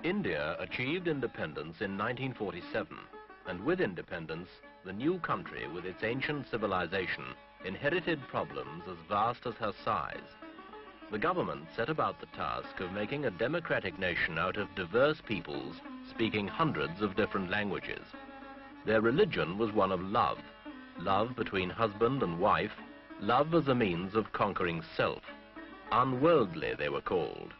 India achieved independence in 1947, and with independence, the new country with its ancient civilization inherited problems as vast as her size. The government set about the task of making a democratic nation out of diverse peoples speaking hundreds of different languages. Their religion was one of love, love between husband and wife, love as a means of conquering self. Unworldly, they were called.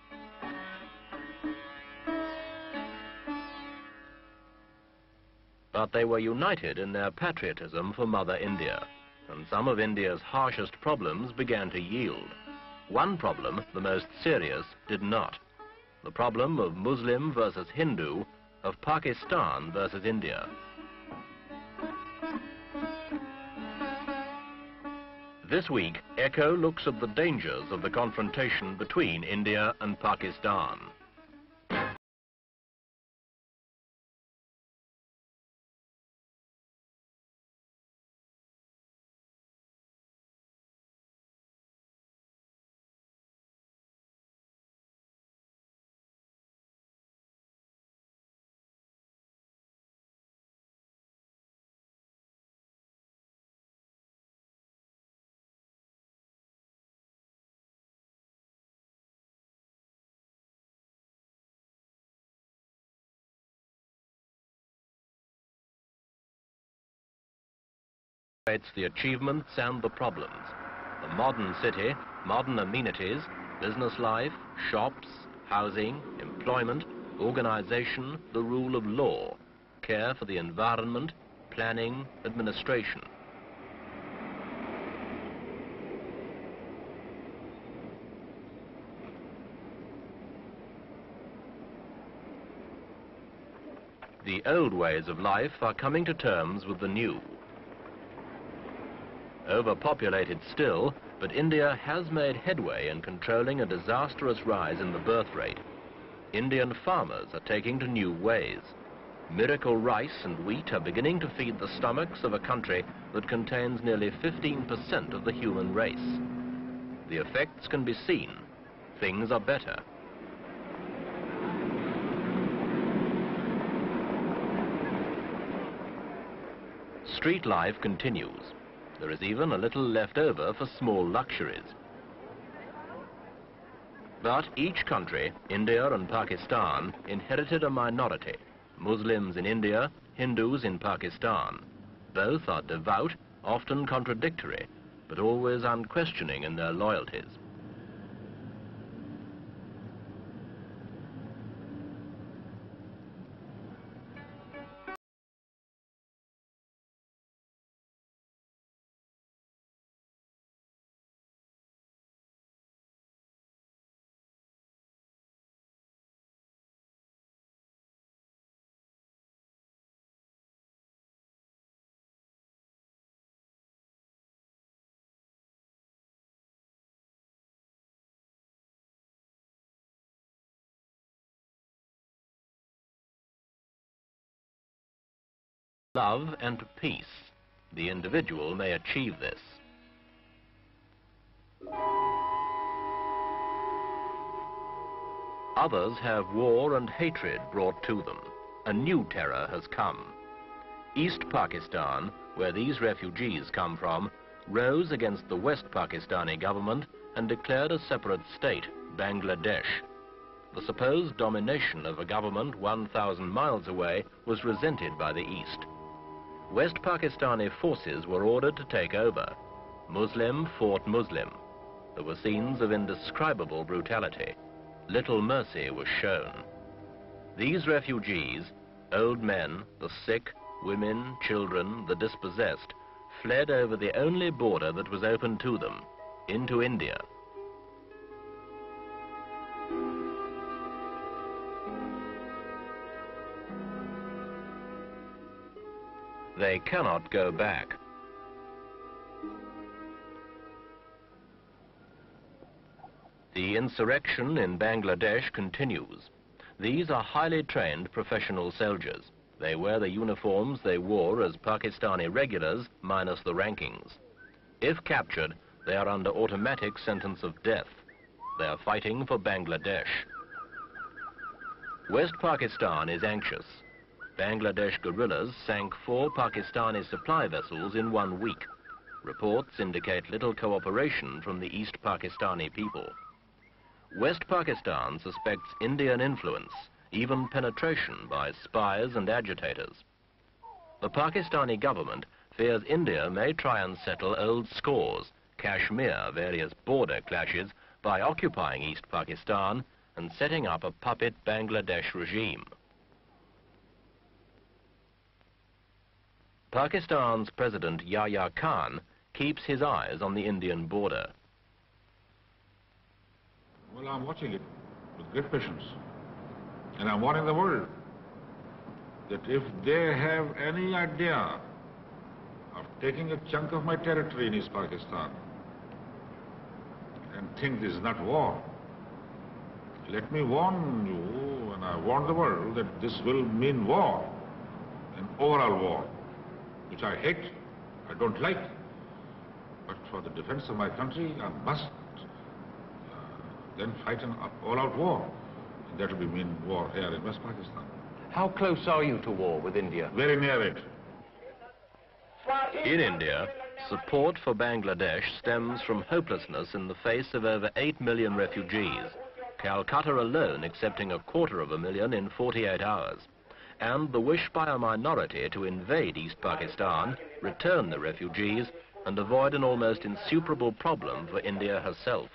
But they were united in their patriotism for Mother India, and some of India's harshest problems began to yield. One problem, the most serious, did not. The problem of Muslim versus Hindu, of Pakistan versus India. This week, Echo looks at the dangers of the confrontation between India and Pakistan. The achievements and the problems. The modern city, modern amenities, business life, shops, housing, employment, organization, the rule of law, care for the environment, planning, administration. The old ways of life are coming to terms with the new. Overpopulated still, but India has made headway in controlling a disastrous rise in the birth rate. Indian farmers are taking to new ways. Miracle rice and wheat are beginning to feed the stomachs of a country that contains nearly 15% of the human race. The effects can be seen. Things are better. Street life continues. There is even a little left over for small luxuries. But each country, India and Pakistan, inherited a minority. Muslims in India, Hindus in Pakistan. Both are devout, often contradictory, but always unquestioning in their loyalties. Love and peace. The individual may achieve this. Others have war and hatred brought to them. A new terror has come. East Pakistan, where these refugees come from, rose against the West Pakistani government and declared a separate state, Bangladesh. The supposed domination of a government 1,000 miles away was resented by the East. West Pakistani forces were ordered to take over. Muslim fought Muslim. There were scenes of indescribable brutality. Little mercy was shown. These refugees, old men, the sick, women, children, the dispossessed, fled over the only border that was open to them, into India. They cannot go back. The insurrection in Bangladesh continues. These are highly trained professional soldiers. They wear the uniforms they wore as Pakistani regulars, minus the rankings. If captured, They are under automatic sentence of death. They are fighting for Bangladesh. West Pakistan is anxious. Bangladesh guerrillas sank 4 Pakistani supply vessels in 1 week. Reports indicate little cooperation from the East Pakistani people. West Pakistan suspects Indian influence, even penetration by spies and agitators. The Pakistani government fears India may try and settle old scores, Kashmir, various border clashes, by occupying East Pakistan and setting up a puppet Bangladesh regime. Pakistan's President Yahya Khan keeps his eyes on the Indian border. Well, I'm watching it with great patience. And I'm warning the world that if they have any idea of taking a chunk of my territory in East Pakistan and think this is not war, let me warn you, and I warn the world, that this will mean war, an overall war, which I hate, I don't like. But for the defense of my country, I must then fight an all-out war. And that will mean war here in West Pakistan. How close are you to war with India? Very near it. In India, support for Bangladesh stems from hopelessness in the face of over 8 million refugees, Calcutta alone accepting 250,000 in 48 hours, and the wish by a minority to invade East Pakistan, return the refugees, and avoid an almost insuperable problem for India herself.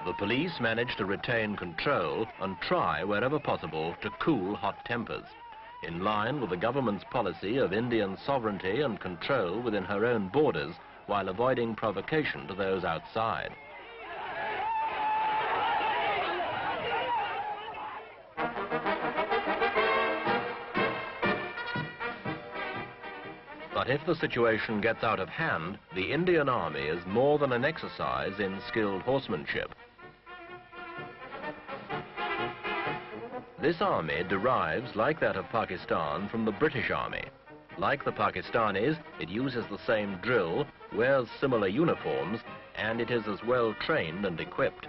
The police managed to retain control and try, wherever possible, to cool hot tempers, in line with the government's policy of Indian sovereignty and control within her own borders, while avoiding provocation to those outside. But if the situation gets out of hand, the Indian army is more than an exercise in skilled horsemanship. This army derives, like that of Pakistan, from the British Army. Like the Pakistanis, it uses the same drill, wears similar uniforms, and it is as well trained and equipped.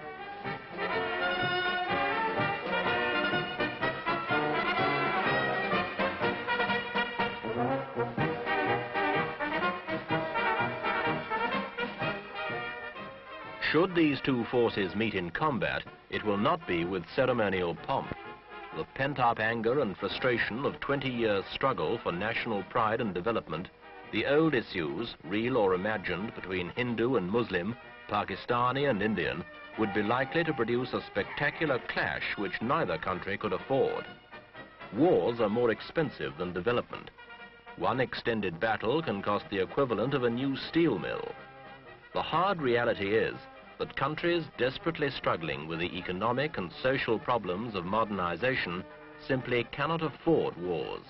Should these two forces meet in combat, it will not be with ceremonial pomp. The pent-up anger and frustration of 20 years' struggle for national pride and development, the old issues, real or imagined, between Hindu and Muslim, Pakistani and Indian, would be likely to produce a spectacular clash which neither country could afford. Wars are more expensive than development. One extended battle can cost the equivalent of a new steel mill. The hard reality is that countries desperately struggling with the economic and social problems of modernization simply cannot afford wars.